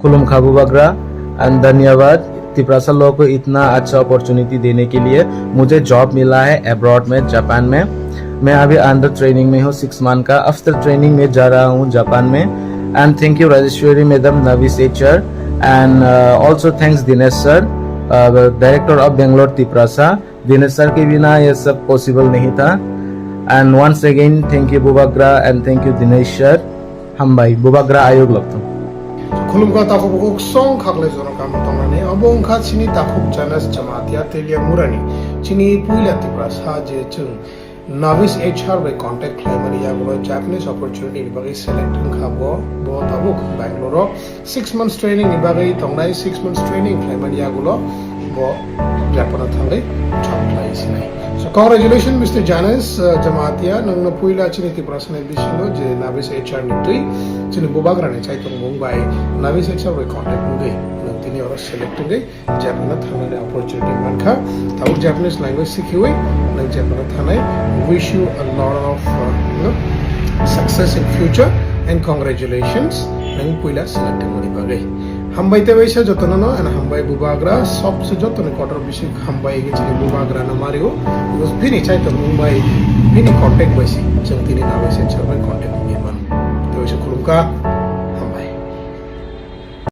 खुलुमखा बुबाग्रा and धन्यवाद तिप्रासा लोगों को इतना अच्छा अपॉर्चुनिटी देने के लिए। मुझे जॉब मिला है अब्रॉड में, जापान में। मैं अभी अंडर ट्रेनिंग में हूँ 6 मंथ का। आफ्टर ट्रेनिंग में जा रहा हूँ जापान में। And thank you Rajeshwari madam, नवीस HR, and also thanks Dinesh sir, director of Bangalore Tiprasa. Dinesh sir के बिना ये सब पॉसिबल नहीं था। And once again thank you Bubagra and thank you Dinesh sir. हमबाई बुबाग्रा आयोग लगता खुलुमखा ताखुबुक सं खागले जोनो काम तंगने अबोंखा चिनी ताखुब जानस जमातिया तेलिया मुरानी चिनी पुइला तिप्रासा जे चुं नवीस एचआर वे कांटेक्ट क्लेमरी यागो जापानीज अपॉर्चुनिटी बगे सेलेक्टिंग खाबो बो ताबुक बेंगलोरो 6 months ट्रेनिंग बगे तंगनाय 6 months ट्रेनिंग क्लेमरी यागो बो जापान थांगे छापलाई सिनाय। So congratulations Mr. Janis Jamatia nang Puila chini Tiprasa ne bisilo je Navis HR nitui chini Bubagra ne chai tong Mumbai Navis HR we contact ngai nang tini ora select ngai Japan thana opportunity manka tau Japanese language sikhiwe nang Japan thana wish you a lot of success in future and congratulations nang Puila select mani bagai Hambai te waisa jotono and Hambai Bubagra सबसे जोतने quarter बिशी Hambai के चले Bubagra ना Mario because भिनी चाहिए तो Mumbai भिनी contact वैसी चलती नहीं ना वैसे चल रहा contact नहीं बन तो वैसे खुलुमका